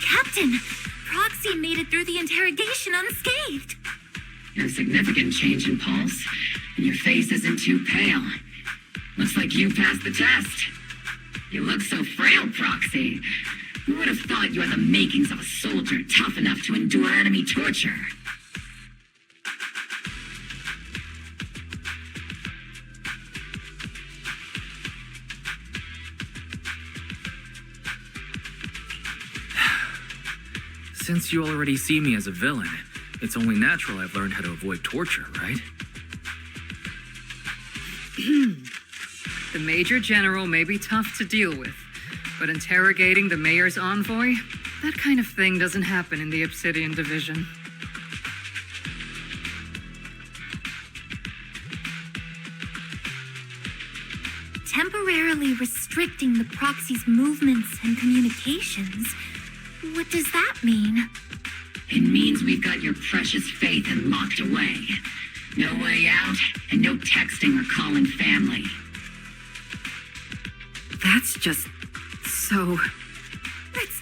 Captain, Proxy made it through the interrogation unscathed. A significant change in pulse, and your face isn't too pale. Looks like you passed the test. You look so frail, Proxy. Who would have thought you had the makings of a soldier tough enough to endure enemy torture? Since you already see me as a villain, it's only natural I've learned how to avoid torture, right? The Major General may be tough to deal with, but interrogating the Mayor's envoy, that kind of thing doesn't happen in the Obsidian Division. Temporarily restricting the Proxy's movements and communications. What does that mean? It means we've got your precious faith and locked away. No way out, and no texting or calling family. That's just so... That's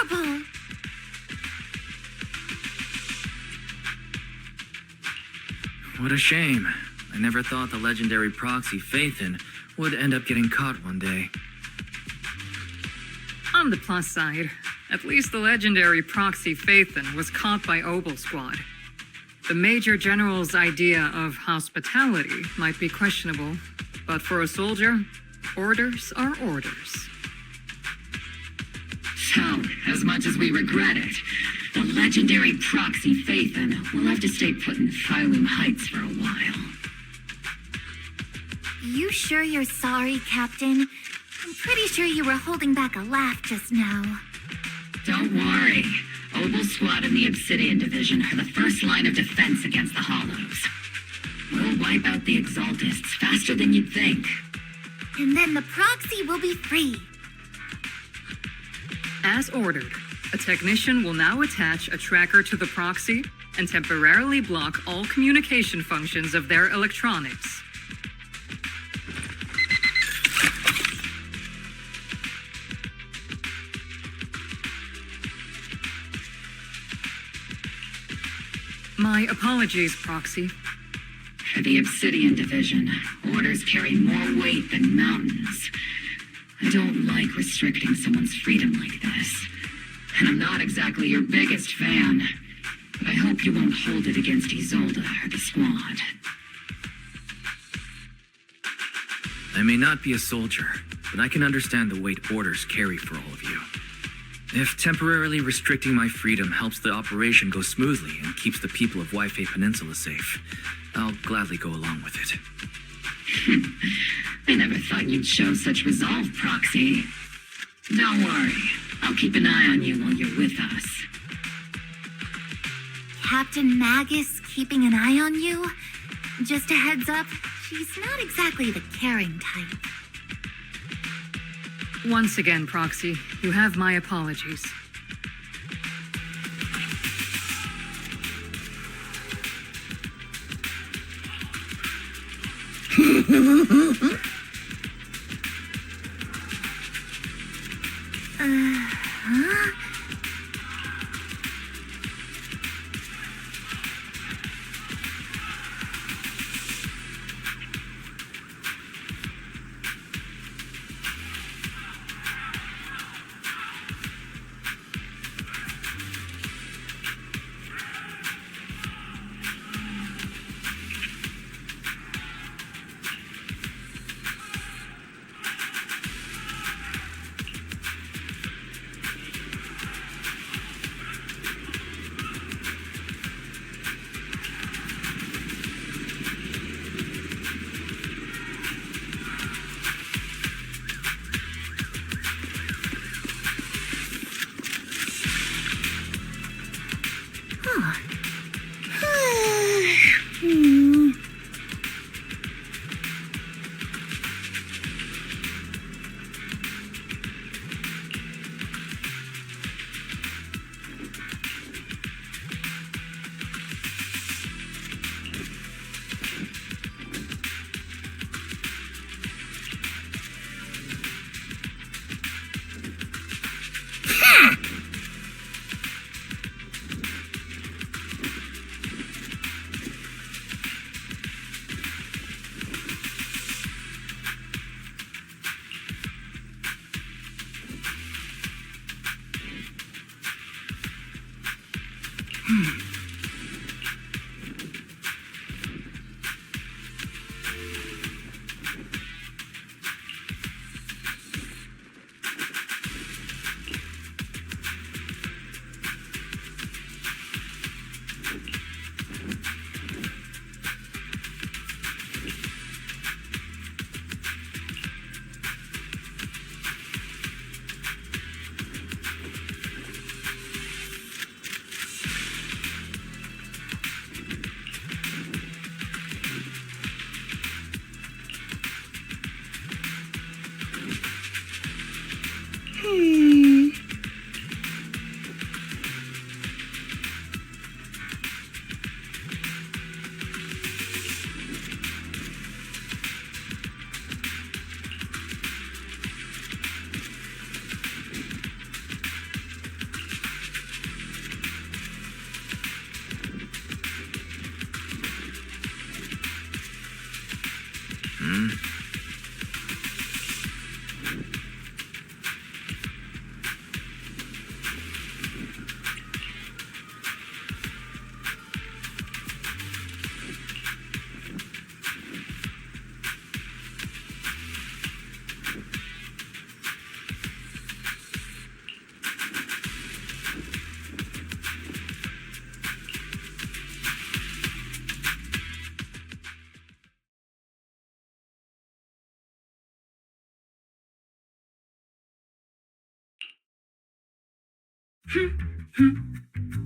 terrible! What a shame. I never thought the legendary Proxy Faithin would end up getting caught one day. On the plus side, at least the legendary Proxy Faithin was caught by Obel Squad. The Major General's idea of hospitality might be questionable, but for a soldier, orders are orders. So, as much as we regret it, the legendary Proxy Faithin will have to stay put in Phylum Heights for a while. You sure you're sorry, Captain? I'm pretty sure you were holding back a laugh just now. Don't worry. Obel Squad and the Obsidian Division are the first line of defense against the Hollows. We'll wipe out the Exaltists faster than you'd think. And then the Proxy will be free. As ordered, a technician will now attach a tracker to the Proxy and temporarily block all communication functions of their electronics. My apologies, Proxy. For the Obsidian Division, orders carry more weight than mountains. I don't like restricting someone's freedom like this. And I'm not exactly your biggest fan. But I hope you won't hold it against Isolde or the squad. I may not be a soldier, but I can understand the weight orders carry for all of you. If temporarily restricting my freedom helps the operation go smoothly and keeps the people of Waifei Peninsula safe, I'll gladly go along with it. I never thought you'd show such resolve, Proxy. Don't worry. I'll keep an eye on you while you're with us. Captain Magus keeping an eye on you? Just a heads up, she's not exactly the caring type. Once again, Proxy, you have my apologies. Huh?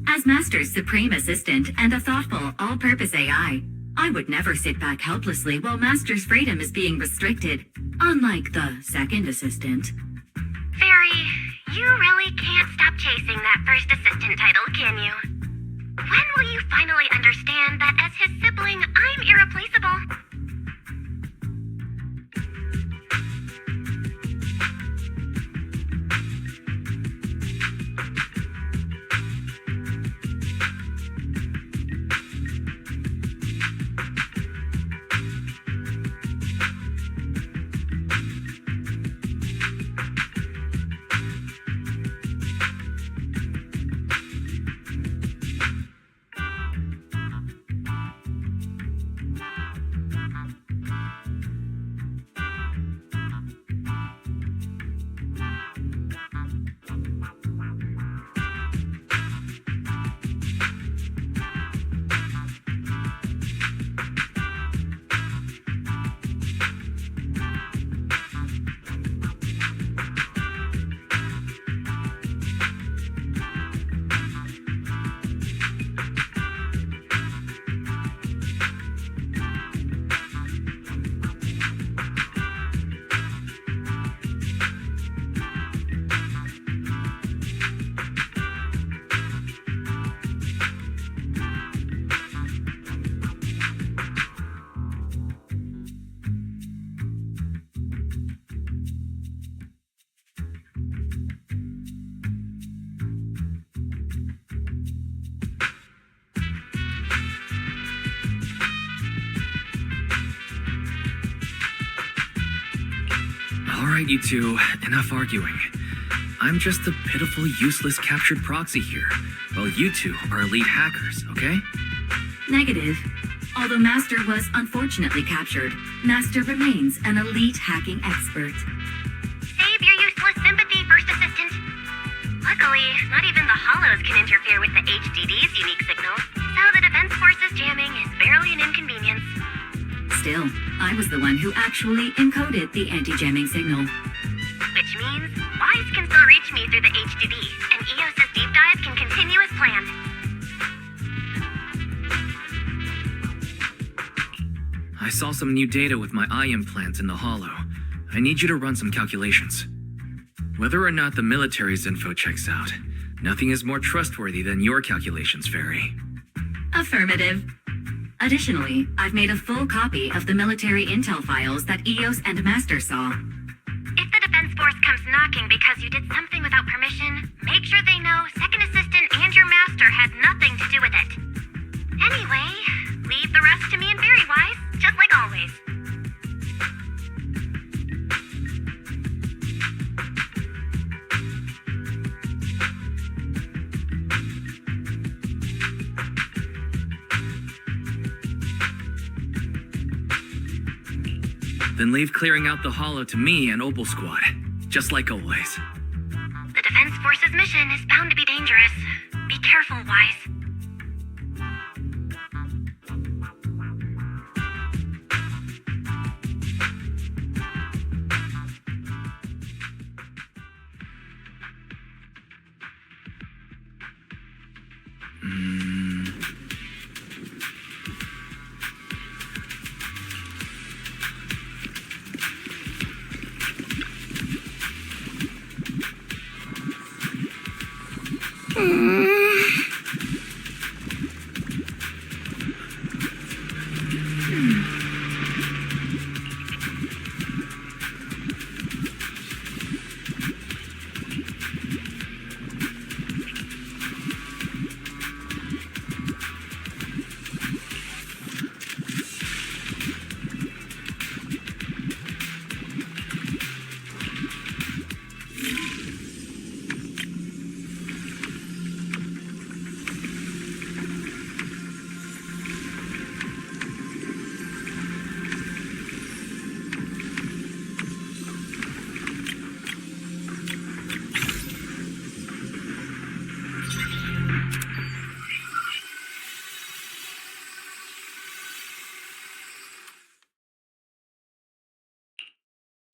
As Master's supreme assistant and a thoughtful, all-purpose AI, I would never sit back helplessly while Master's freedom is being restricted, unlike the second assistant. Fairy, you really can't stop chasing that first assistant title, can you? When will you finally understand that as his sibling, I'm irreplaceable? Alright, you two, enough arguing. I'm just a pitiful, useless captured proxy here, while you two are elite hackers, okay? Negative. Although Master was unfortunately captured, Master remains an elite hacking expert. Save your useless sympathy, First Assistant. Luckily, not even the Hollows can interfere with the HDD's unique signal, so the Defense Force's jamming is barely an inconvenience. Still, I was the one who actually encoded the anti-jamming signal. Which means Wise can still reach me through the HDD, and EOS's deep dive can continue as planned. I saw some new data with my eye implants in the hollow. I need you to run some calculations. Whether or not the military's info checks out, nothing is more trustworthy than your calculations, Fairy. Affirmative. Additionally, I've made a full copy of the military intel files that EOS and Master saw. If the Defense Force comes knocking because you did something without permission, make sure they know Second Assistant and your Master had nothing to do with it. Anyway, leave the rest to me and Fairy Wise, just like always. Then leave clearing out the hollow to me and Opal Squad, just like always. The Defense Force's mission is bound to be dangerous. Be careful, Wise.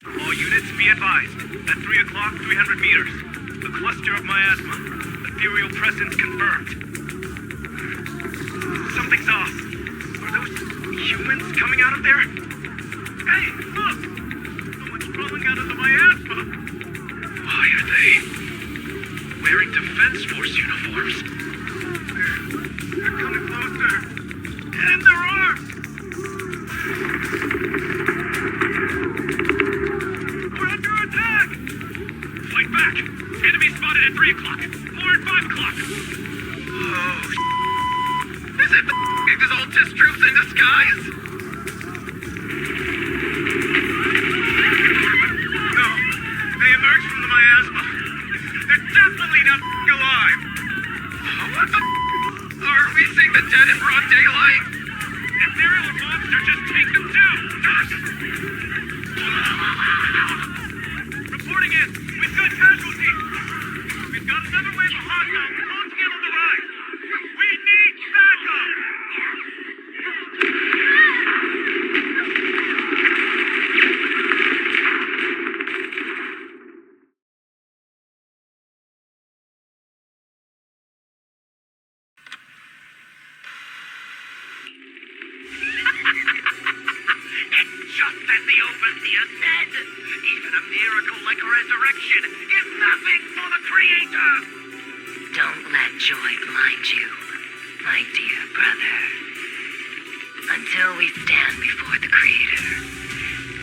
All units be advised. At 3 o'clock, 300 meters. A cluster of miasma. Ethereal presence confirmed. Something's off. Are those humans coming out of there? Hey, look! Someone's crawling out of the miasma! Why are they wearing Defense Force uniforms? They're coming closer. Get in their arms! We're under attack! Fight back! Enemy spotted at 3 o'clock. More at 5 o'clock. Oh, is it the Exalted troops in disguise? No, they emerged from the miasma. They're definitely not alive. What the are we seeing the dead in broad daylight? Ethereal monster just take them down! Reporting in! We've got casualties! We've got another wave of hostiles closing in on the right! We need backup! It's just as the Overseer said! Even a miracle like a resurrection is nothing for the Creator! Don't let joy blind you, my dear brother. Until we stand before the Creator,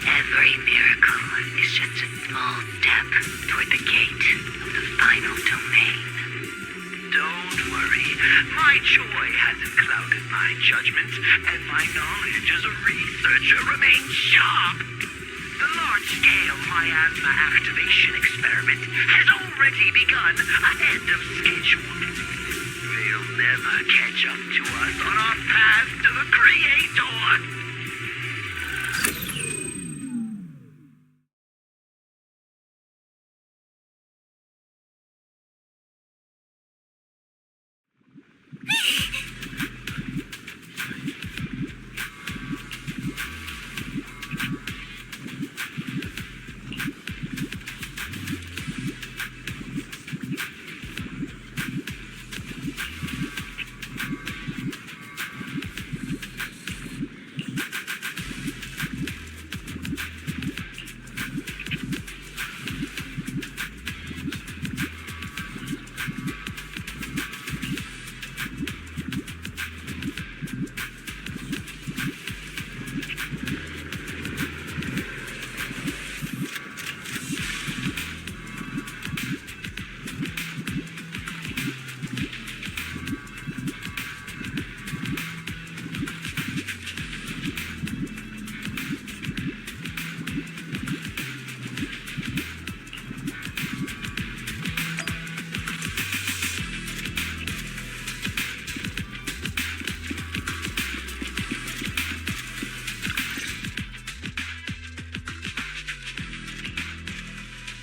every miracle is just a small step toward the gate of the final domain. Don't worry. My joy hasn't clouded my judgment, and my knowledge as a researcher remains sharp. The large-scale miasma activation experiment has already begun ahead of schedule. They'll never catch up to us on our path to the Creator.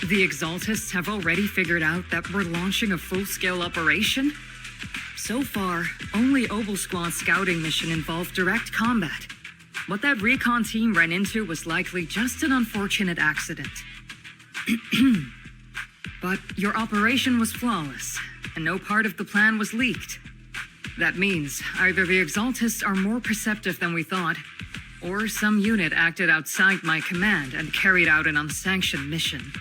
The Exaltists have already figured out that we're launching a full-scale operation? So far, only Obel Squad's scouting mission involved direct combat. What that recon team ran into was likely just an unfortunate accident. But your operation was flawless, and no part of the plan was leaked. That means either the Exaltists are more perceptive than we thought, or some unit acted outside my command and carried out an unsanctioned mission.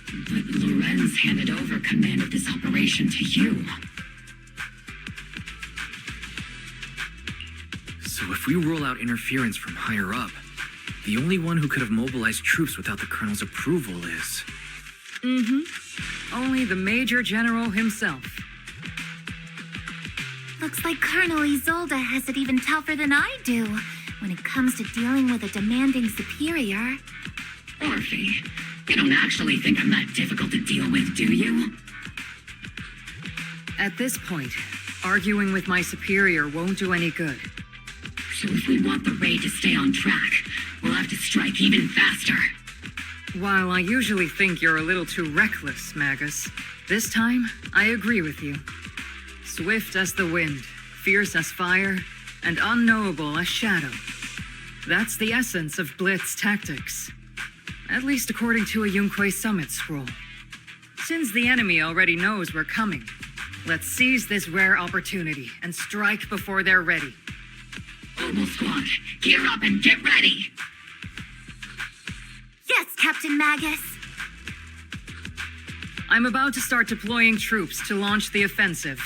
But Lorenz handed over command of this operation to you. So if we roll out interference from higher up, the only one who could have mobilized troops without the Colonel's approval is... Only the Major General himself. Looks like Colonel Isolde has it even tougher than I do when it comes to dealing with a demanding superior. Orphe, you don't actually think I'm that difficult to deal with, do you? At this point, arguing with my superior won't do any good. So if we want the raid to stay on track, we'll have to strike even faster. While I usually think you're a little too reckless, Magus, this time I agree with you. Swift as the wind, fierce as fire, and unknowable as shadow. That's the essence of Blitz tactics. At least according to a Yunque Summit scroll. Since the enemy already knows we're coming, let's seize this rare opportunity and strike before they're ready. Obel Squad, gear up and get ready! Yes, Captain Magus. I'm about to start deploying troops to launch the offensive.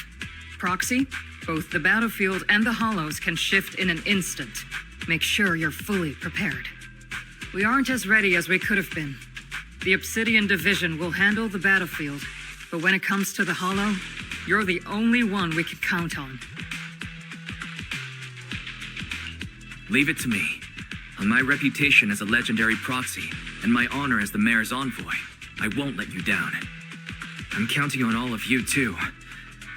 Proxy, both the battlefield and the hollows can shift in an instant. Make sure you're fully prepared. We aren't as ready as we could have been. The Obsidian Division will handle the battlefield, but when it comes to the hollow, you're the only one we can count on. Leave it to me. On my reputation as a legendary proxy, and my honor as the mayor's envoy, I won't let you down. I'm counting on all of you, too.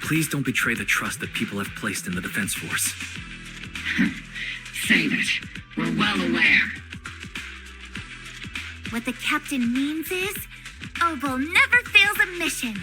Please don't betray the trust that people have placed in the Defense Force. Save it. We're well aware. What the captain means is, Obel never fails a mission.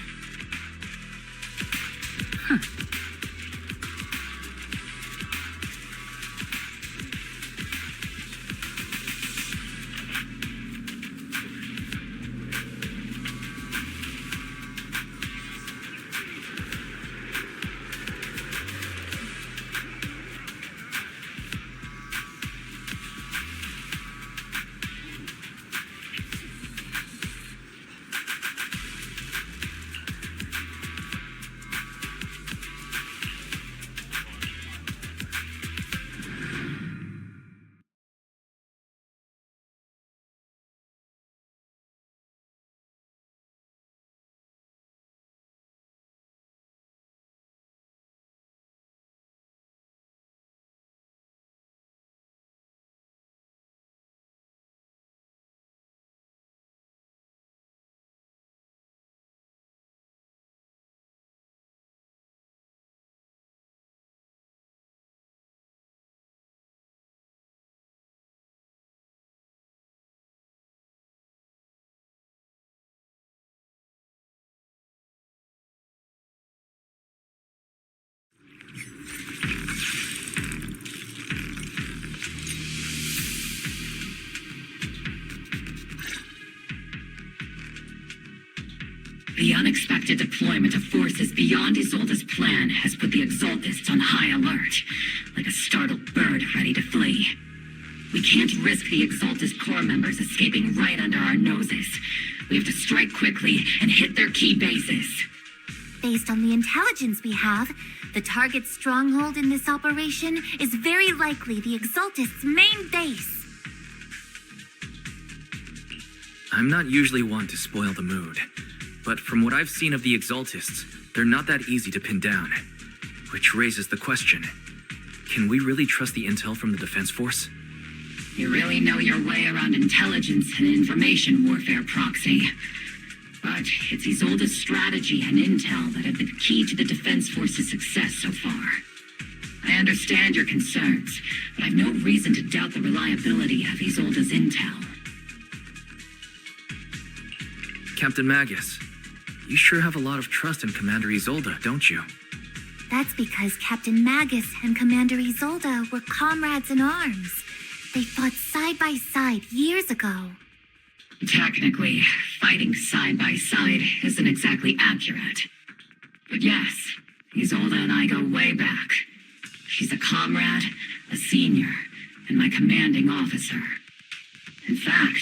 The unexpected deployment of forces beyond Isolde's plan has put the Exaltists on high alert, like a startled bird ready to flee. We can't risk the Exaltist core members escaping right under our noses. We have to strike quickly and hit their key bases. Based on the intelligence we have, the target's stronghold in this operation is very likely the Exaltists' main base. I'm not usually one to spoil the mood, but from what I've seen of the Exaltists, they're not that easy to pin down. Which raises the question, can we really trust the intel from the Defense Force? You really know your way around intelligence and information warfare, Proxy. But it's Isolde's strategy and intel that have been key to the Defense Force's success so far. I understand your concerns, but I've no reason to doubt the reliability of Isolde's intel. Captain Magus, you sure have a lot of trust in Commander Isolde, don't you? That's because Captain Magus and Commander Isolde were comrades in arms. They fought side by side years ago. Technically, fighting side by side isn't exactly accurate. But yes, Isolde and I go way back. She's a comrade, a senior, and my commanding officer. In fact,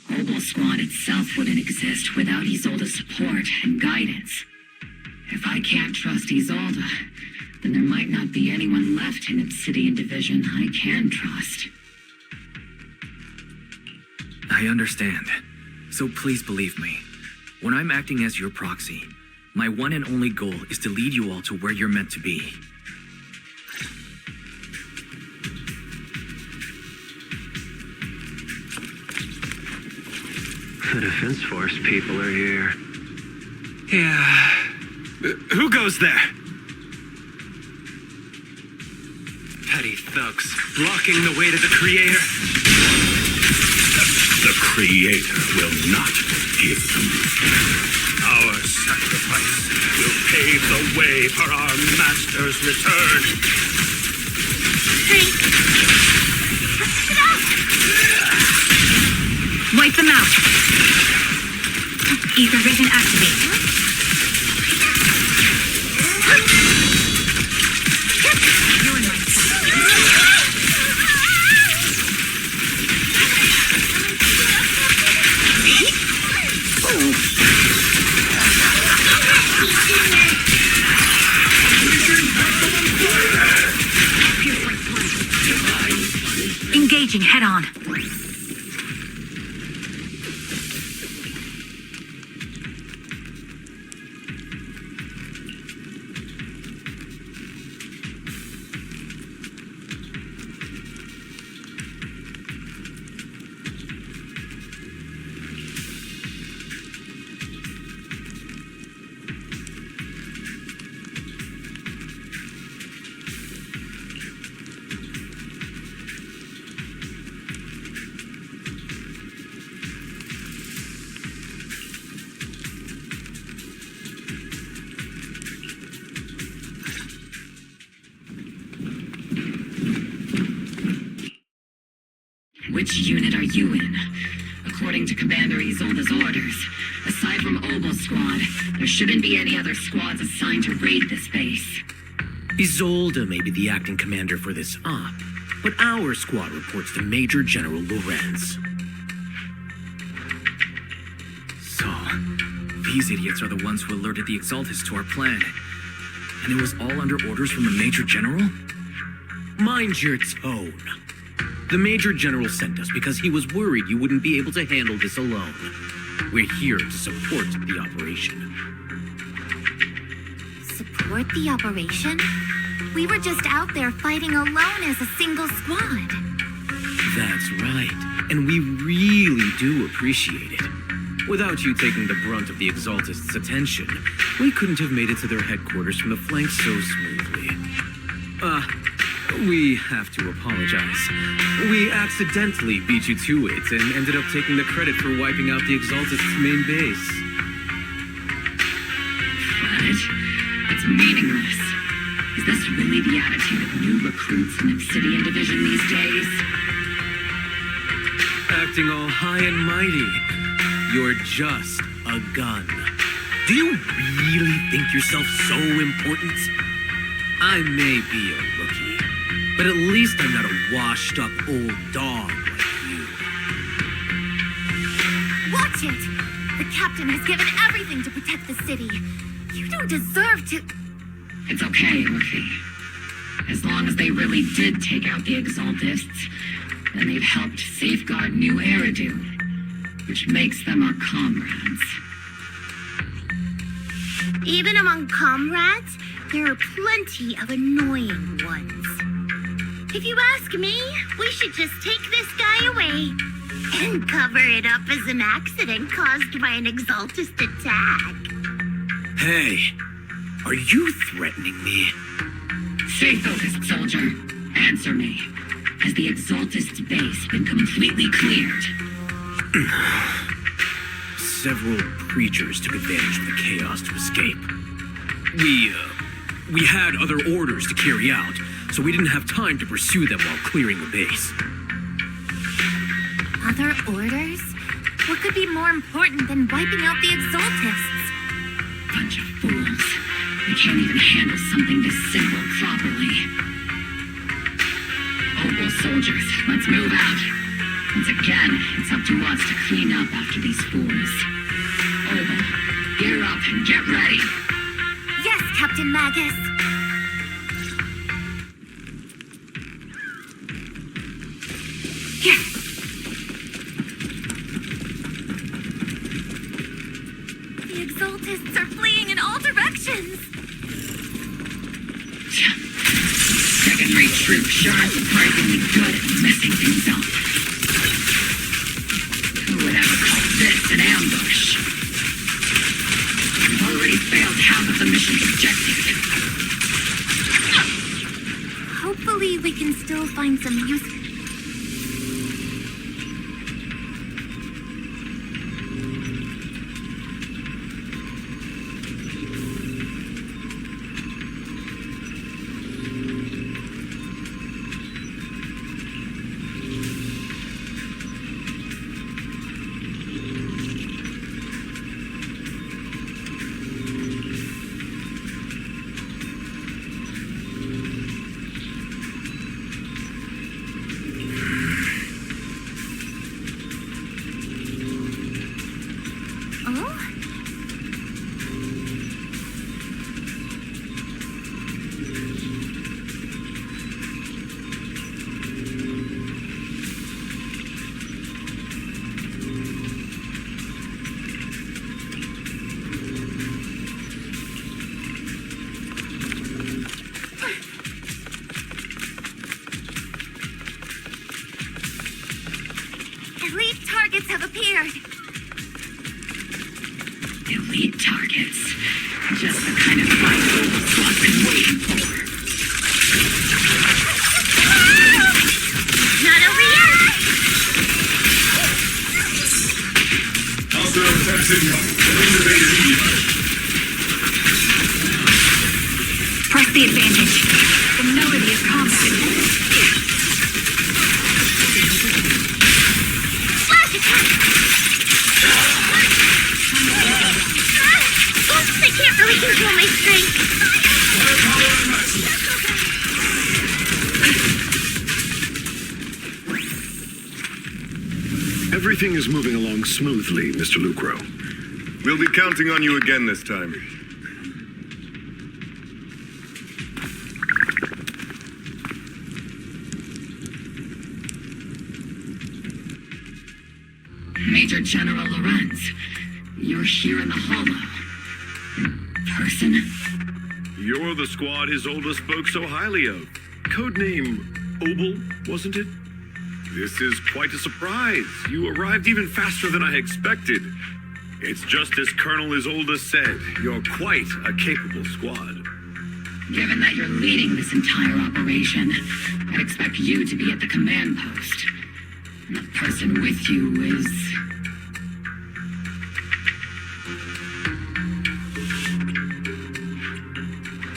Obel Squad itself wouldn't exist without Isolde's support and guidance. If I can't trust Isolde, then there might not be anyone left in Obsidian Division I can trust. I understand. So please believe me. When I'm acting as your proxy, my one and only goal is to lead you all to where you're meant to be. The Defense Force people are here. Yeah. Who goes there? Petty thugs, blocking the way to the Creator. The Creator will not forgive them. Our sacrifice will pave the way for our Master's return. Wipe them out. Ether vision activate. Engaging head on. Which unit are you in? According to Commander Isolde's orders, aside from Obel Squad, there shouldn't be any other squads assigned to raid this base. Isolde may be the acting commander for this op, but our squad reports to Major General Lorenz. So, these idiots are the ones who alerted the Exaltus to our plan. And it was all under orders from the Major General? Mind your tone. The Major General sent us because he was worried you wouldn't be able to handle this alone. We're here to support the operation. Support the operation? We were just out there fighting alone as a single squad. That's right, and we really do appreciate it. Without you taking the brunt of the Exaltists' attention, we couldn't have made it to their headquarters from the flank so smoothly. We have to apologize. We accidentally beat you to it and ended up taking the credit for wiping out the Exaltists' main base. What? It's meaningless. Is this really the attitude of new recruits in Obsidian Division these days? Acting all high and mighty. You're just a gun. Do you really think yourself so important? I may be a rookie, but at least I'm not a washed-up old dog like you. Watch it! The captain has given everything to protect the city. You don't deserve to... It's okay, rookie. As long as they really did take out the Exaltists, then they've helped safeguard New Eridu, which makes them our comrades. Even among comrades, there are plenty of annoying ones. If you ask me, we should just take this guy away and cover it up as an accident caused by an Exaltist attack. Hey, are you threatening me? Stay focused, soldier. Answer me. Has the Exaltist base been completely cleared? several preachers took advantage of the chaos to escape. We had other orders to carry out, so we didn't have time to pursue them while clearing the base. Other orders? What could be more important than wiping out the Exaltists? Bunch of fools. They can't even handle something this simple properly. Opal soldiers, let's move out. Once again, it's up to us to clean up after these fools. Opal, gear up and get ready. Yes, Captain Magus. The Exaltists are fleeing in all directions. Second-rate troops sure are surprisingly good at messing things up. Who would ever call this an ambush? We've already failed half of the mission's objective. Hopefully we can still find some use. Elite targets have appeared. Elite targets. Just the kind of fight Opal's been waiting for. Not over yet. Hostile attack signal. Activated immediately. Press the advantage. The melody of combat. Flash attack. Oops, I can't really control my strength. Firepower maximum. Everything is moving along smoothly, Mr. Lucro. We'll be counting on you again this time. Major General Lorenz, you're here in the hollow. In person? You're the squad his oldest spoke so highly of. Codename Obel, wasn't it? This is quite a surprise. You arrived even faster than I expected. It's just as Colonel Isolde said, you're quite a capable squad. Given that you're leading this entire operation, I'd expect you to be at the command post. And the person with you is...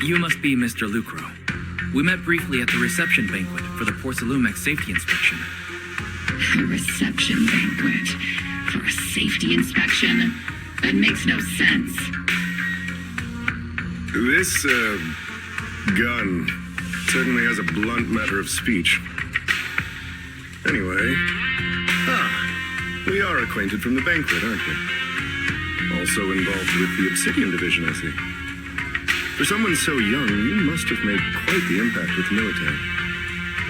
You must be Mr. Lucro. We met briefly at the reception banquet for the Porcelumex safety inspection. A reception banquet for a safety inspection? That makes no sense. This, gun certainly has a blunt matter of speech. Anyway, we are acquainted from the banquet, aren't we? Also involved with the Obsidian Division, I see. For someone so young, you must have made quite the impact with the military.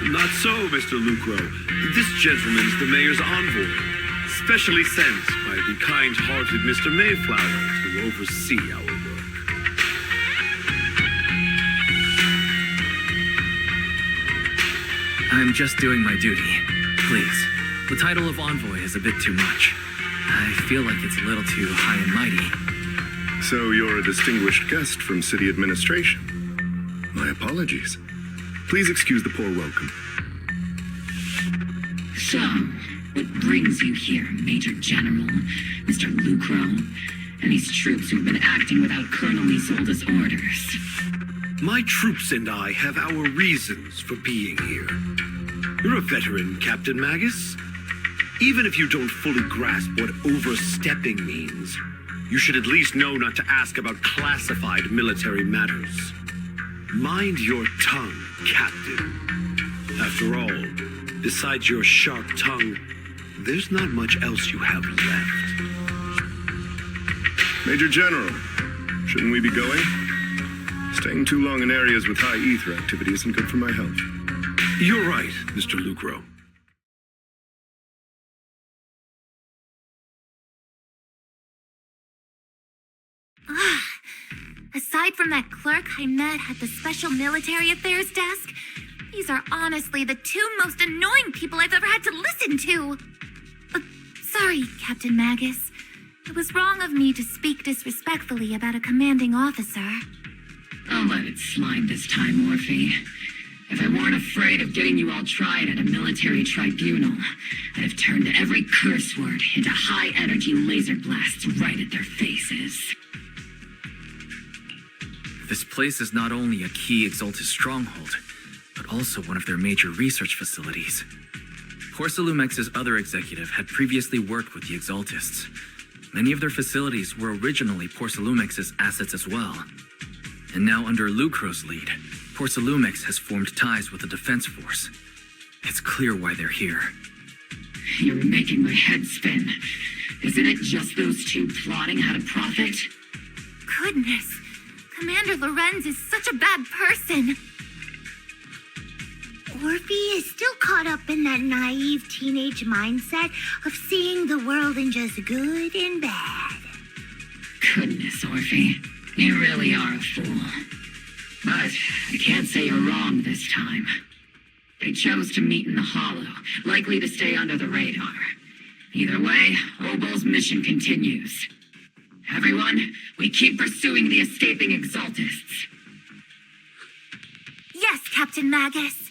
Not so, Mr. Lucro. This gentleman is the mayor's envoy, specially sent by the kind-hearted Mr. Mayflower to oversee our work. I'm just doing my duty. Please. The title of envoy is a bit too much. I feel like it's a little too high and mighty. So you're a distinguished guest from city administration. My apologies. Please excuse the poor welcome. So, What brings you here, Major General, Mr. Lucro, and these troops who've been acting without Colonel Isolde's orders? My troops and I have our reasons for being here. You're a veteran, Captain Magus. Even if you don't fully grasp what overstepping means, you should at least know not to ask about classified military matters. Mind your tongue, Captain. After all, besides your sharp tongue, there's not much else you have left. Major General, shouldn't we be going? Staying too long in areas with high ether activity isn't good for my health. You're right, Mr. Lucro. Aside from that clerk I met at the Special Military Affairs desk, these are honestly the two most annoying people I've ever had to listen to. Sorry, Captain Magus. It was wrong of me to speak disrespectfully about a commanding officer. I'll let it slide this time, Morphe. If I weren't afraid of getting you all tried at a military tribunal, I'd have turned every curse word into high-energy laser blasts right at their faces. This place is not only a key Exaltus stronghold, but also one of their major research facilities. Porcelumex's other executive had previously worked with the Exaltists. Many of their facilities were originally Porcelumex's assets as well. And now under Lucro's lead, Porcelumex has formed ties with the defense force. It's clear why they're here. You're making my head spin. Isn't it just those two plotting how to profit? Goodness, Commander Lorenz is such a bad person. Orphe is still caught up in that naive teenage mindset of seeing the world in just good and bad. Goodness, Orphe. You really are a fool. But I can't say you're wrong this time. They chose to meet in the Hollow, likely to stay under the radar. Either way, Obel's mission continues. Everyone, we keep pursuing the escaping Exaltists. Yes, Captain Magus.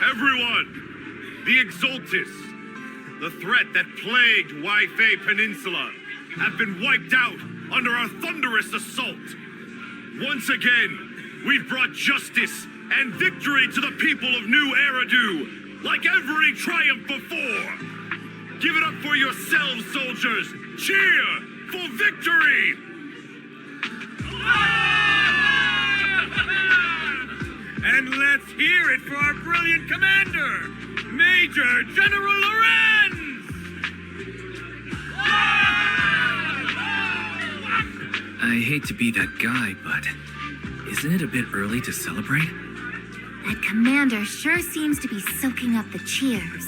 Everyone, the Exaltus, the threat that plagued Waifei Peninsula, have been wiped out under our thunderous assault. Once again, we've brought justice and victory to the people of New Eridu, like every triumph before. Give it up for yourselves, soldiers. Cheer for victory! And let's hear it for our brilliant commander, Major General Lorenz! I hate to be that guy, but isn't it a bit early to celebrate? That commander sure seems to be soaking up the cheers.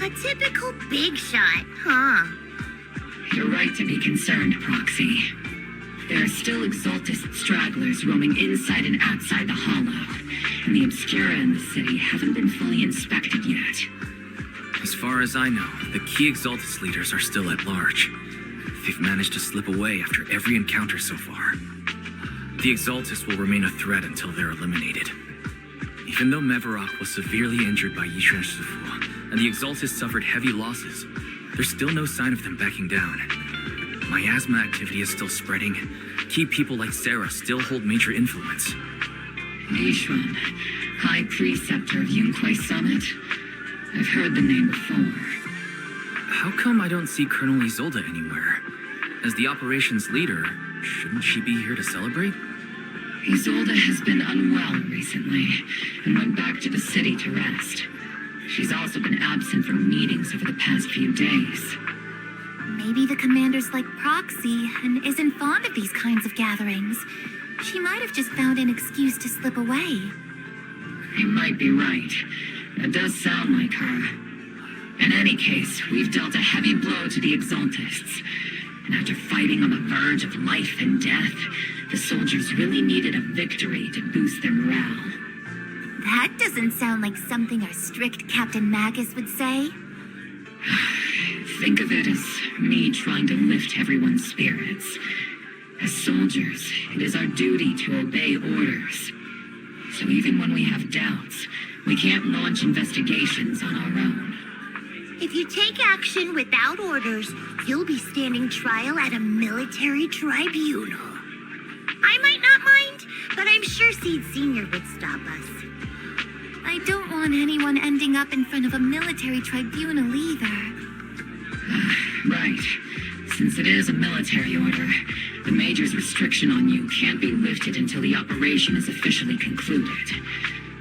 A typical big shot, huh? You're right to be concerned, Proxy. There are still Exaltus stragglers roaming inside and outside the Hollow, and the Obscura in the city haven't been fully inspected yet. As far as I know, the key Exaltus leaders are still at large. They've managed to slip away after every encounter so far. The Exaltus will remain a threat until they're eliminated. Even though Mevarok was severely injured by Yishuan Shifu, and the Exaltists suffered heavy losses. There's still no sign of them backing down. Miasma activity is still spreading. Key people like Sarah still hold major influence. Yishuan, High Preceptor of Yunquay Summit? I've heard the name before. How come I don't see Colonel Isolde anywhere? As the operations leader, shouldn't she be here to celebrate? Isolde has been unwell recently and went back to the city to rest. She's also been absent from meetings over the past few days. Maybe the commander's like Proxy and isn't fond of these kinds of gatherings. She might have just found an excuse to slip away. You might be right. That does sound like her. In any case, we've dealt a heavy blow to the Exaltists. And after fighting on the verge of life and death, the soldiers really needed a victory to boost their morale. That doesn't sound like something our strict Captain Magus would say. Think of it as me trying to lift everyone's spirits. As soldiers, it is our duty to obey orders. So even when we have doubts, we can't launch investigations on our own. If you take action without orders, you'll be standing trial at a military tribunal. I might not mind, but I'm sure Seed Senior would stop us. I don't want anyone ending up in front of a military tribunal either. Right. Since it is a military order, the Major's restriction on you can't be lifted until the operation is officially concluded.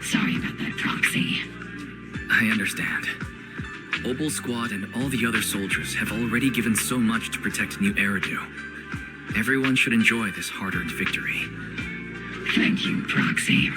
Sorry about that, Proxy. I understand. Obel Squad and all the other soldiers have already given so much to protect New Eridu. Everyone should enjoy this hard-earned victory. Thank you, Proxy.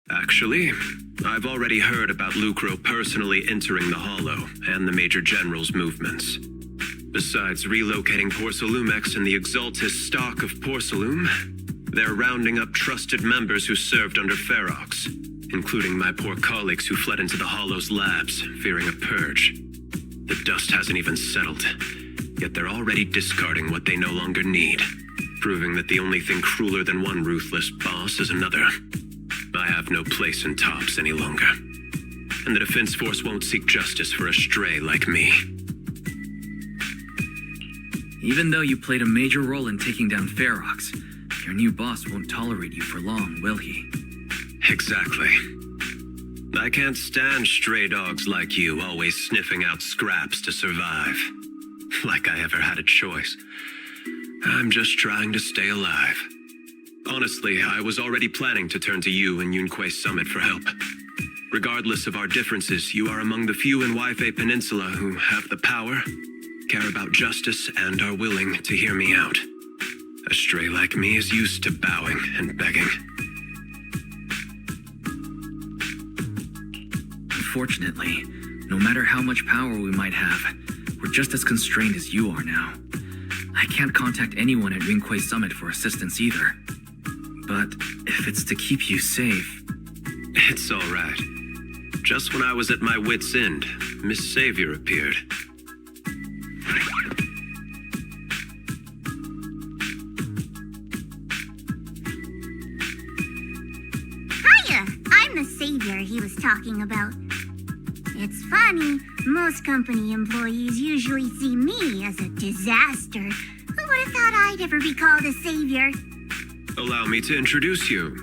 Actually, I've already heard about Lucro personally entering the Hollow and the Major General's movements. Besides relocating Porcelumex and the Exaltist stock of Porcelum, they're rounding up trusted members who served under Ferox, including my poor colleagues who fled into the Hollow's labs, fearing a purge. The dust hasn't even settled, yet they're already discarding what they no longer need, proving that the only thing crueler than one ruthless boss is another. I have no place in Tops any longer. And the Defense Force won't seek justice for a stray like me. Even though you played a major role in taking down Ferox, your new boss won't tolerate you for long, will he? Exactly. I can't stand stray dogs like you always sniffing out scraps to survive. Like I ever had a choice. I'm just trying to stay alive. Honestly, I was already planning to turn to you and Yunquay Summit for help. Regardless of our differences, you are among the few in Waifei Peninsula who have the power, care about justice, and are willing to hear me out. A stray like me is used to bowing and begging. Unfortunately, no matter how much power we might have, we're just as constrained as you are now. I can't contact anyone at Yunquay Summit for assistance either. But if it's to keep you safe... It's all right. Just when I was at my wit's end, Miss Savior appeared. Hiya! I'm the Savior he was talking about. It's funny, most company employees usually see me as a disaster. Who would have thought I'd ever be called a savior? Allow me to introduce you.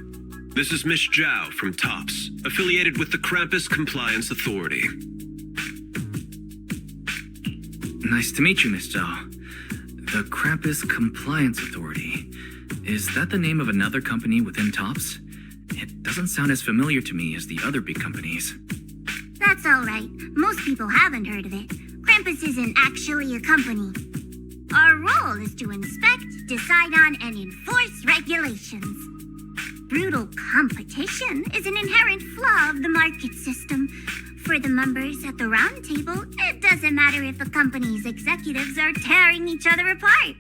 This is Miss Zhao from Tops, affiliated with the Krampus Compliance Authority. Nice to meet you, Miss Zhao. The Krampus Compliance Authority. Is that the name of another company within Tops? It doesn't sound as familiar to me as the other big companies. It's alright. Most people haven't heard of it. Krampus isn't actually a company. Our role is to inspect, decide on, and enforce regulations. Brutal competition is an inherent flaw of the market system. For the members at the round table, it doesn't matter if a company's executives are tearing each other apart.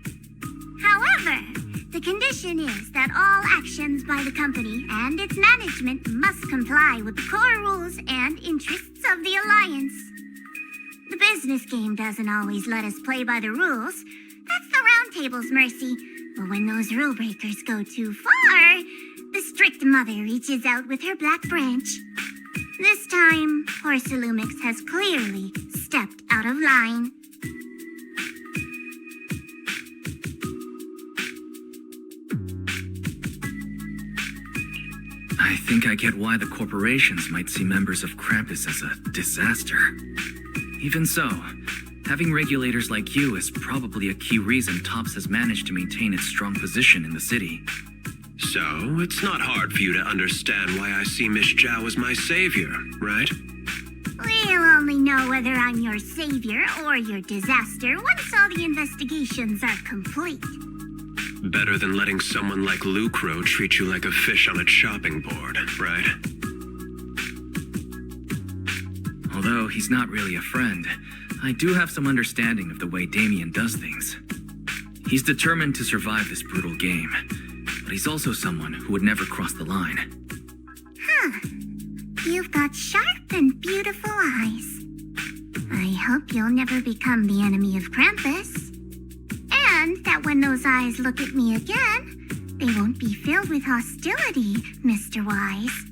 However, the condition is that all actions by the company and its management must comply with the core rules and interests of the Alliance. The business game doesn't always let us play by the rules. That's the round table's mercy. But when those rule breakers go too far, the strict mother reaches out with her black branch. This time, Porcelumix has clearly stepped out of line. I think I get why the corporations might see members of Krampus as a disaster. Even so, having regulators like you is probably a key reason Tops has managed to maintain its strong position in the city. So, it's not hard for you to understand why I see Miss Zhao as my savior, right? We'll only know whether I'm your savior or your disaster once all the investigations are complete. Better than letting someone like Lucro treat you like a fish on a chopping board, right? Although he's not really a friend, I do have some understanding of the way Damien does things. He's determined to survive this brutal game, but he's also someone who would never cross the line. Huh. You've got sharp and beautiful eyes. I hope you'll never become the enemy of Krampus. And that when those eyes look at me again, they won't be filled with hostility, Mr. Wise.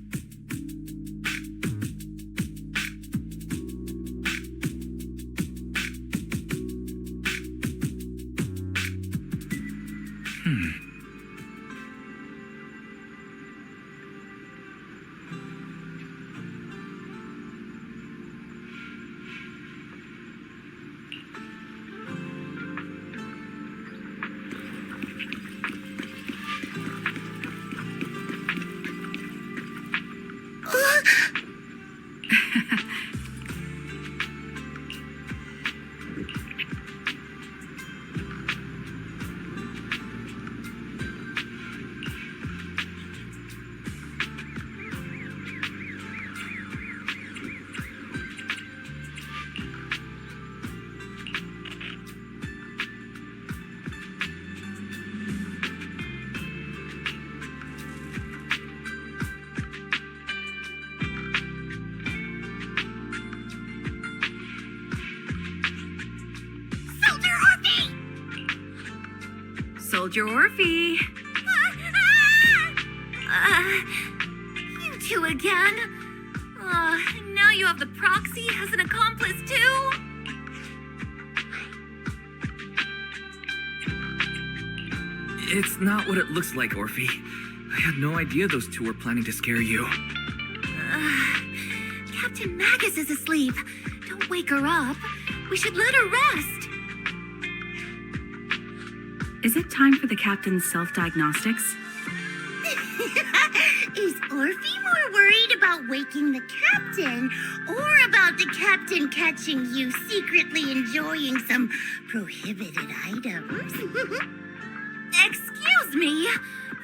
Soldier Orphe! You two again? Now you have the proxy as an accomplice too? It's not what it looks like, Orphe. I had no idea those two were planning to scare you. Captain Magus is asleep. Don't wake her up. We should let her rest. Is it time for the captain's self-diagnostics? Is Orphe more worried about waking the captain or about the captain catching you secretly enjoying some prohibited items? Excuse me.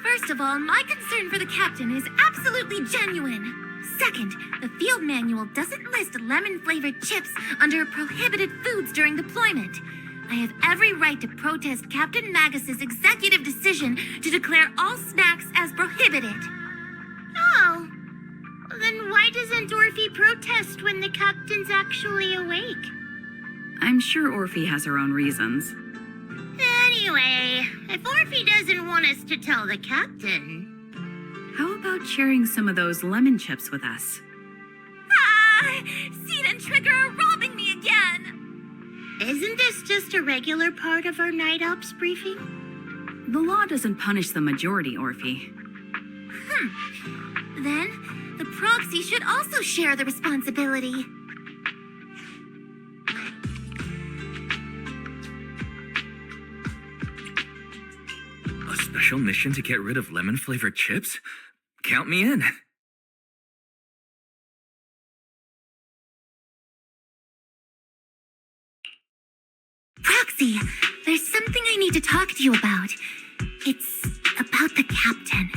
First of all, my concern for the captain is absolutely genuine. Second, the field manual doesn't list lemon-flavored chips under prohibited foods during deployment. I have every right to protest Captain Magus's executive decision to declare all snacks as prohibited. Oh. Then why doesn't Orphe protest when the captain's actually awake? I'm sure Orphe has her own reasons. Anyway, if Orphe doesn't want us to tell the captain... How about sharing some of those lemon chips with us? Seed and Trigger are robbing me again! Isn't this just a regular part of our night ops briefing? The law doesn't punish the majority, Orphe. Then, the proxy should also share the responsibility. A special mission to get rid of lemon-flavored chips? Count me in. Proxy, there's something I need to talk to you about. It's about the captain.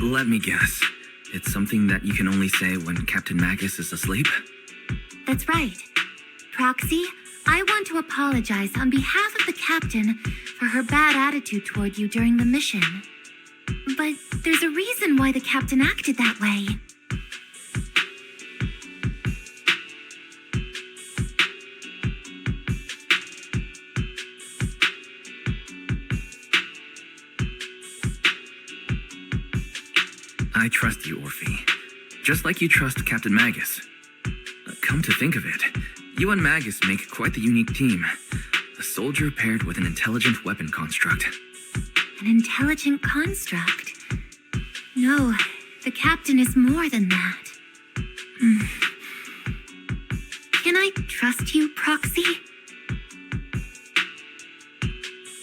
Let me guess. It's something that you can only say when Captain Magus is asleep? That's right. Proxy, I want to apologize on behalf of the captain for her bad attitude toward you during the mission. But there's a reason why the captain acted that way. I trust you, Orphe. Just like you trust Captain Magus. Come to think of it, you and Magus make quite the unique team. A soldier paired with an intelligent weapon construct. An intelligent construct? No, the captain is more than that. Can I trust you, Proxy?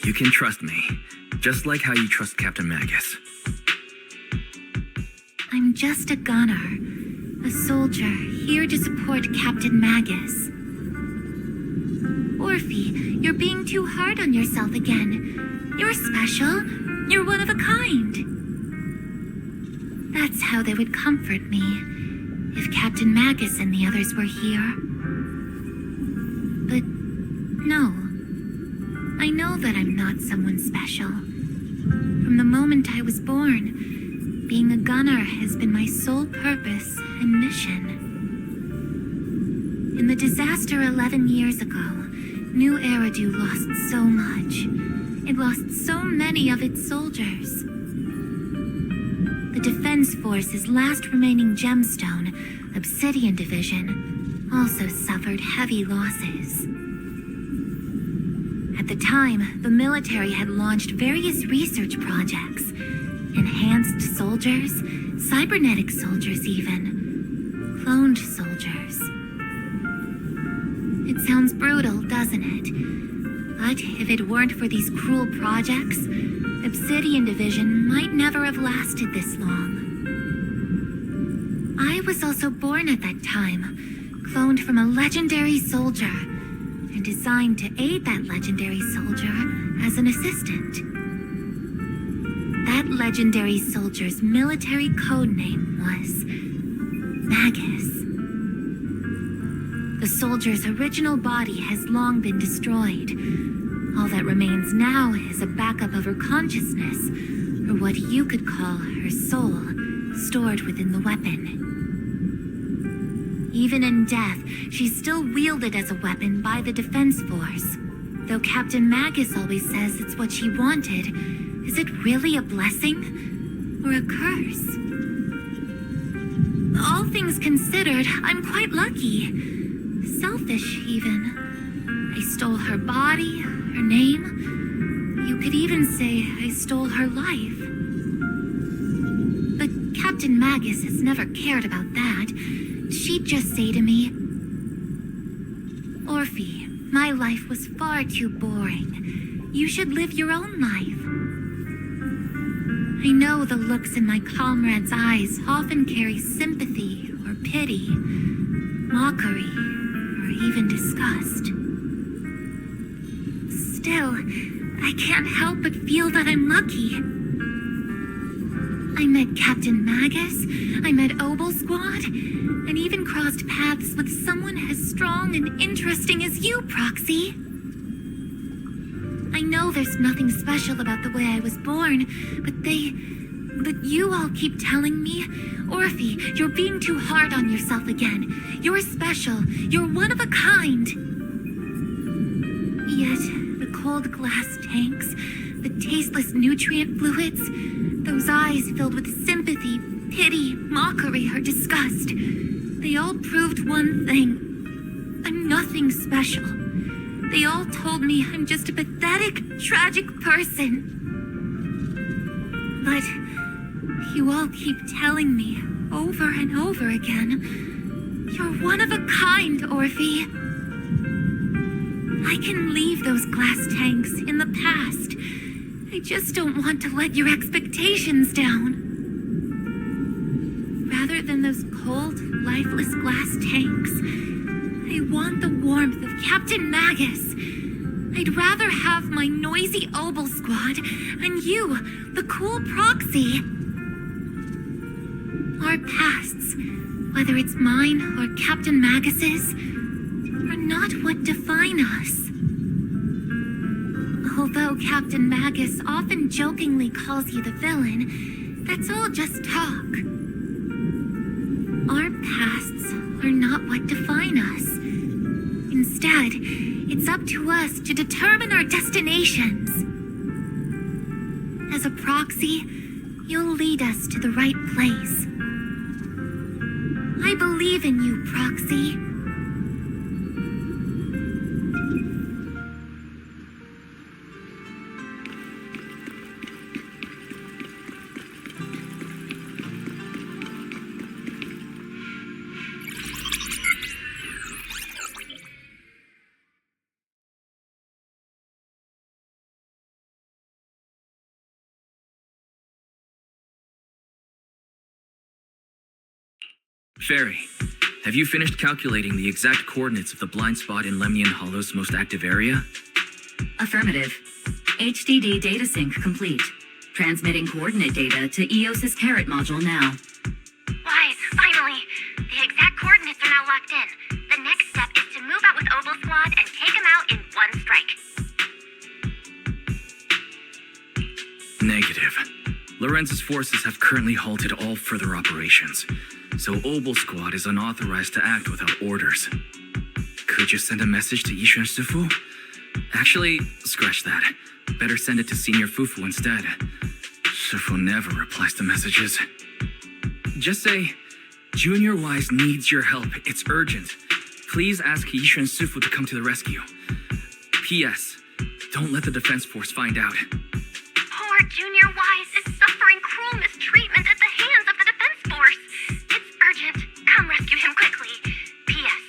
You can trust me, just like how you trust Captain Magus. I'm just a gunner, a soldier here to support Captain Magus. Orphe, you're being too hard on yourself again. You're special. You're one of a kind. That's how they would comfort me if Captain Magus and the others were here. But no, I know that I'm not someone special. From the moment I was born, being a gunner has been my sole purpose and mission. In the disaster 11 years ago, New Eridu lost so much. It lost so many of its soldiers. The Defense Force's last remaining gemstone, Obsidian Division, also suffered heavy losses. At the time, the military had launched various research projects. Enhanced soldiers, cybernetic soldiers even, cloned soldiers. It sounds brutal, doesn't it? But if it weren't for these cruel projects, Obsidian Division might never have lasted this long. I was also born at that time, cloned from a legendary soldier, and designed to aid that legendary soldier as an assistant. That legendary soldier's military code name was Magus. The soldier's original body has long been destroyed. All that remains now is a backup of her consciousness, or what you could call her soul, stored within the weapon. Even in death, she's still wielded as a weapon by the Defense Force. Though Captain Magus always says it's what she wanted, is it really a blessing or a curse? All things considered, I'm quite lucky. Selfish, even. I stole her body, her name. You could even say I stole her life. But Captain Magus has never cared about that. She'd just say to me, Orphe, my life was far too boring. You should live your own life. I know the looks in my comrade's eyes often carry sympathy or pity, mockery, or even disgust. Still, I can't help but feel that I'm lucky. I met Captain Magus, I met Obel Squad, and even crossed paths with someone as strong and interesting as you, Proxy. I know there's nothing special about the way I was born, but you all keep telling me, Orphe, you're being too hard on yourself again. You're special. You're one of a kind. Yet, the cold glass tanks, the tasteless nutrient fluids, those eyes filled with sympathy, pity, mockery, or disgust, they all proved one thing. I'm nothing special. They all told me I'm just a pathetic, tragic person. But you all keep telling me over and over again, you're one of a kind, Orphe. I can leave those glass tanks in the past. I just don't want to let your expectations down. Rather than those cold, lifeless glass tanks, I want the warmth of Captain Magus. I'd rather have my noisy Obel squad and you, the cool proxy. Our pasts, whether it's mine or Captain Magus's, are not what define us. Although Captain Magus often jokingly calls you the villain, that's all just talk. Our pasts are not what define us. Instead, it's up to us to determine our destinations. As a proxy, you'll lead us to the right place. I believe in you, Proxy. Fairy, have you finished calculating the exact coordinates of the blind spot in Lemnian Hollow's most active area? Affirmative. HDD data sync complete. Transmitting coordinate data to EOS's Carrot module now. Wise, finally! The exact coordinates are now locked in. The next step is to move out with Obel Squad and take them out in one strike. Negative. Lorenz's forces have currently halted all further operations, so Obel Squad is unauthorized to act without orders. Could you send a message to Yishuan Sufu? Actually, scratch that. Better send it to Senior Fufu instead. Sufu never replies to messages. Just say, Junior Wise needs your help. It's urgent. Please ask Yishuan Sufu to come to the rescue. P.S. Don't let the defense force find out. Poor Junior Wise is suffering cruel mistreatment at the hands of the defense force. It's urgent. Come rescue him quickly. P.S.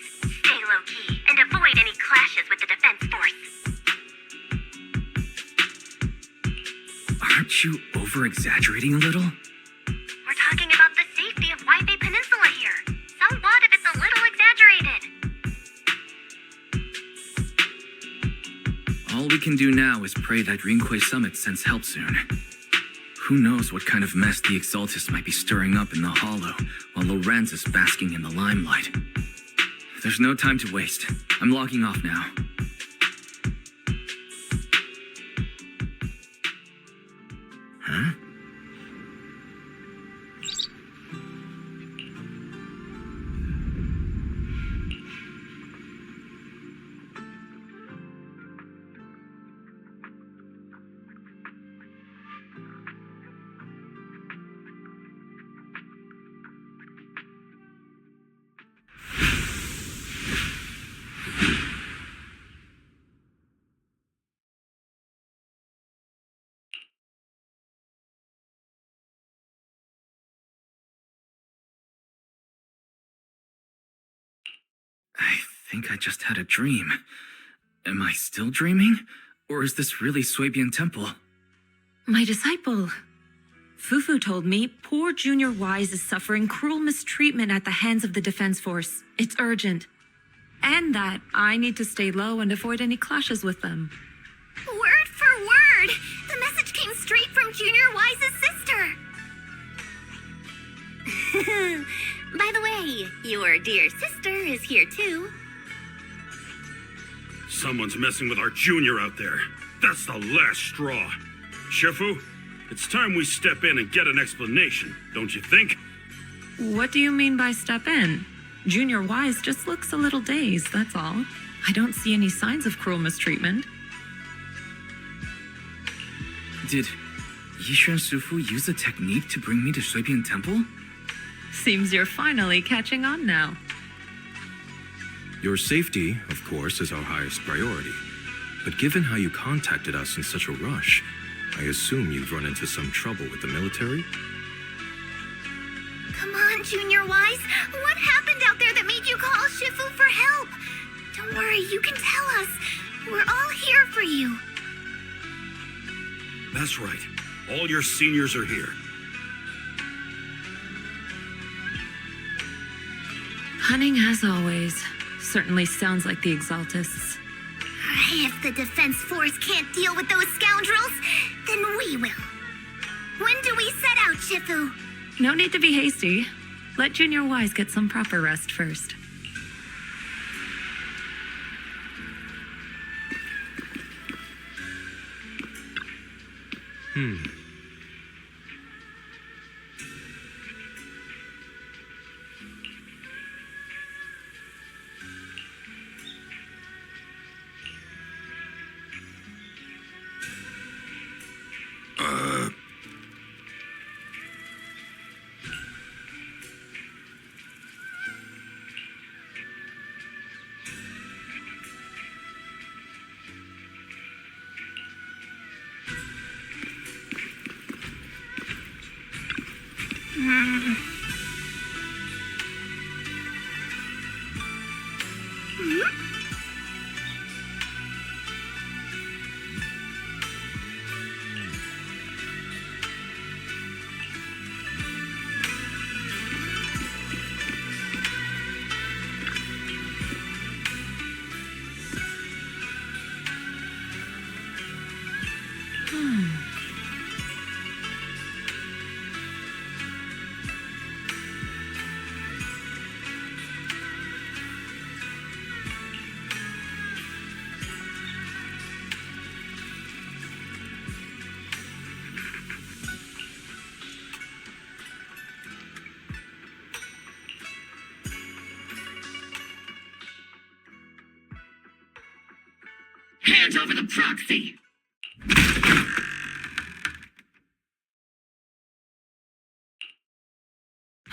Stay low-key and avoid any clashes with the defense force. Aren't you over-exaggerating a little? We're talking about the safety of Waipei Peninsula here. So what if it's a little exaggerated? All we can do now is pray that Ringquay Summit sends help soon. Who knows what kind of mess the Exaltists might be stirring up in the Hollow while Lorenz is basking in the limelight. There's no time to waste. I'm logging off now. Huh? I think I just had a dream. Am I still dreaming? Or is this really Suibian Temple? My disciple. Fufu told me poor Junior Wise is suffering cruel mistreatment at the hands of the defense force. It's urgent. And that I need to stay low and avoid any clashes with them. Word for word! The message came straight from Junior Wise's sister. By the way, your dear sister is here too. Someone's messing with our junior out there. That's the last straw. Shifu, it's time we step in and get an explanation, don't you think? What do you mean by step in? Junior Wise just looks a little dazed, that's all. I don't see any signs of cruel mistreatment. Did Yishuan Sufu use a technique to bring me to Suibian Temple? Seems you're finally catching on now. Your safety, of course, is our highest priority. But given how you contacted us in such a rush, I assume you've run into some trouble with the military? Come on, Junior Wise. What happened out there that made you call Shifu for help? Don't worry, you can tell us. We're all here for you. That's right. All your seniors are here. Cunning as always. Certainly sounds like the Exaltists. If the Defense Force can't deal with those scoundrels, then we will. When do we set out, Shifu? No need to be hasty. Let Junior Wise get some proper rest first. Hand over the proxy!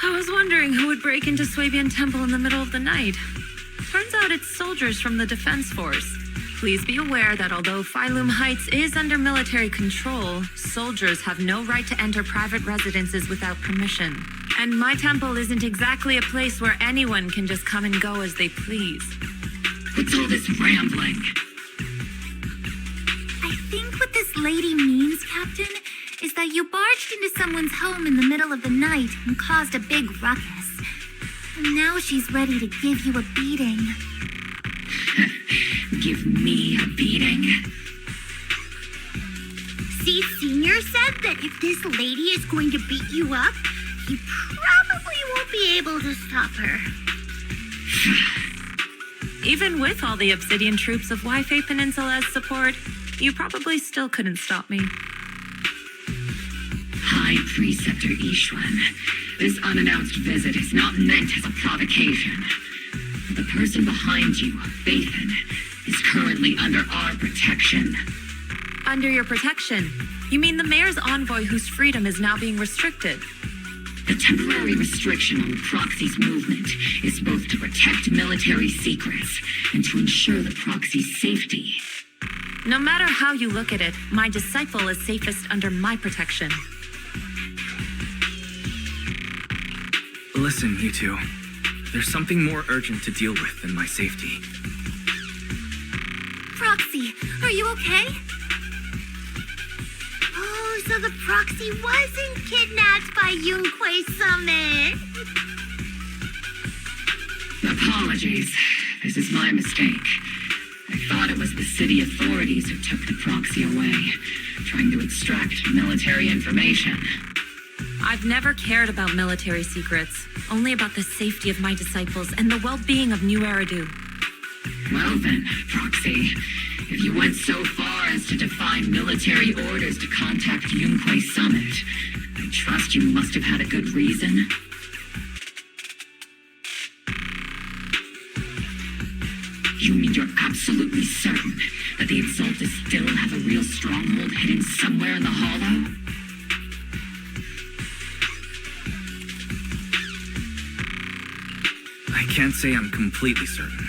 I was wondering who would break into Swabian Temple in the middle of the night. Turns out it's soldiers from the Defense Force. Please be aware that although Phylum Heights is under military control, soldiers have no right to enter private residences without permission. And my temple isn't exactly a place where anyone can just come and go as they please. What's all this rambling? I think what this lady means, Captain, is that you barged into someone's home in the middle of the night and caused a big ruckus. And now she's ready to give you a beating. Give me a beating? Seed Senior said that if this lady is going to beat you up, he probably won't be able to stop her. Even with all the Obsidian troops of Wi-Fi Peninsula's support, you probably still couldn't stop me. High Preceptor Ishwan, this unannounced visit is not meant as a provocation. The person behind you, Bathan, is currently under our protection. Under your protection? You mean the mayor's envoy whose freedom is now being restricted? The temporary restriction on the proxy's movement is both to protect military secrets and to ensure the proxy's safety. No matter how you look at it, my disciple is safest under my protection. Listen, you two. There's something more urgent to deal with than my safety. Proxy, are you okay? Oh, so the Proxy wasn't kidnapped by Yunquei Summit. Apologies. This is my mistake. I thought it was the city authorities who took the proxy away, trying to extract military information. I've never cared about military secrets, only about the safety of my disciples and the well-being of New Eridu. Well then, Proxy, if you went so far as to defy military orders to contact Yunquei Summit, I trust you must have had a good reason. You mean you're absolutely certain that the Exaltists still have a real stronghold hidden somewhere in the Hollow? I can't say I'm completely certain.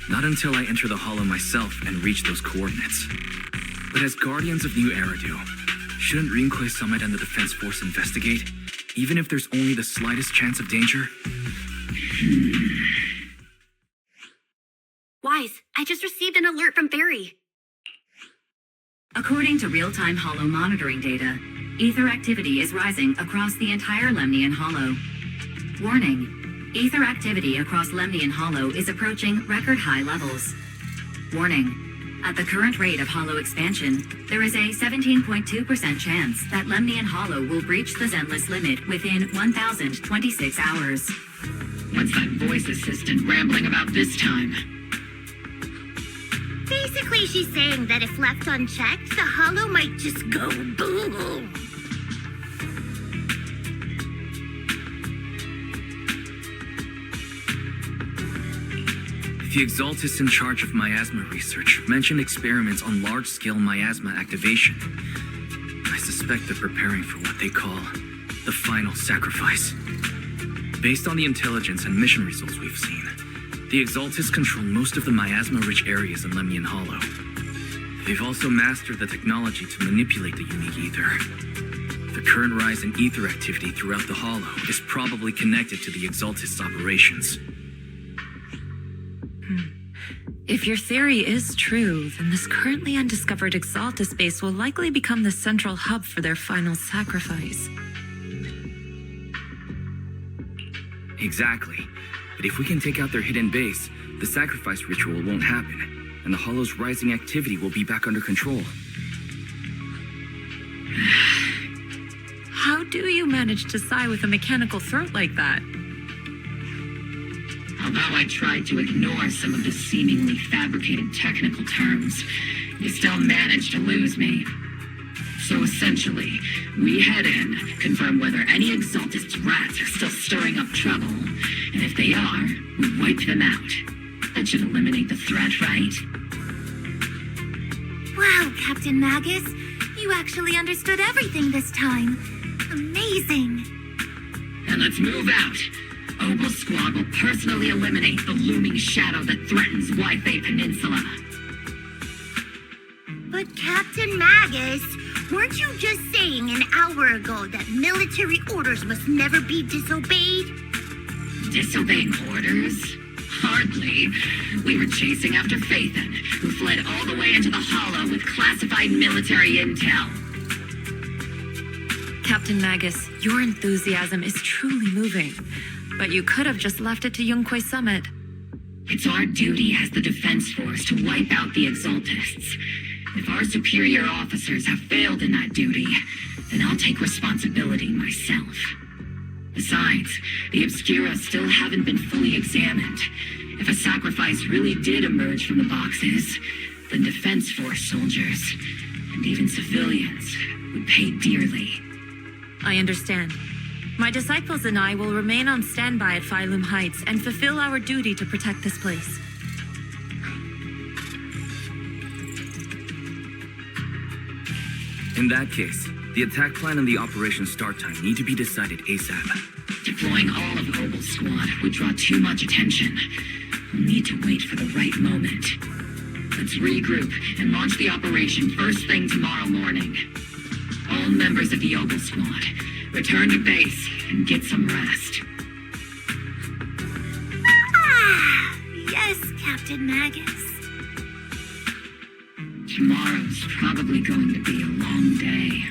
Not until I enter the Hollow myself and reach those coordinates. But as Guardians of New Eridu, shouldn't Ringquei Summit and the Defense Force investigate, even if there's only the slightest chance of danger? Wise, I just received an alert from Barry. According to real-time Hollow monitoring data, ether activity is rising across the entire Lemnian Hollow. Warning, Ether activity across Lemnian Hollow is approaching record-high levels. Warning. At the current rate of Hollow expansion, there is a 17.2% chance that Lemnian Hollow will breach the Zenless limit within 1,026 hours. What's that voice assistant rambling about this time? Basically, she's saying that if left unchecked, the Hollow might just go boom. The Exaltists in charge of miasma research mentioned experiments on large-scale miasma activation. I suspect they're preparing for what they call the final sacrifice. Based on the intelligence and mission results we've seen, the Exaltists control most of the miasma-rich areas in Lemnian Hollow. They've also mastered the technology to manipulate the unique ether. The current rise in ether activity throughout the Hollow is probably connected to the Exaltists' operations. If your theory is true, then this currently undiscovered Exaltus base will likely become the central hub for their final sacrifice. Exactly. But if we can take out their hidden base, the sacrifice ritual won't happen, and the Hollow's rising activity will be back under control. How do you manage to sigh with a mechanical throat like that? Although I tried to ignore some of the seemingly fabricated technical terms, you still managed to lose me. So essentially, we head in, confirm whether any Exaltist rats are still stirring up trouble, and if they are, we wipe them out. That should eliminate the threat, right? Wow, Captain Magus. You actually understood everything this time. Amazing. And let's move out. Opal Squad will personally eliminate the looming shadow that threatens Wi-Fi Peninsula. But Captain Magus, weren't you just saying an hour ago that military orders must never be disobeyed? Disobeying orders? Hardly. We were chasing after Phaethon, who fled all the way into the Hollow with classified military intel. Captain Magus, your enthusiasm is truly moving. But you could have just left it to Yunque Summit. It's our duty as the Defense Force to wipe out the Exaltists. If our superior officers have failed in that duty, then I'll take responsibility myself. Besides, the Obscura still haven't been fully examined. If a sacrifice really did emerge from the boxes, then Defense Force soldiers, and even civilians, would pay dearly. I understand. My disciples and I will remain on standby at Phylum Heights and fulfill our duty to protect this place. In that case, the attack plan and the operation start time need to be decided ASAP. Deploying all of Opal Squad would draw too much attention. We'll need to wait for the right moment. Let's regroup and launch the operation first thing tomorrow morning. All members of the Opal Squad, return to base and get some rest. Yes, Captain Magus. Tomorrow's probably going to be a long day.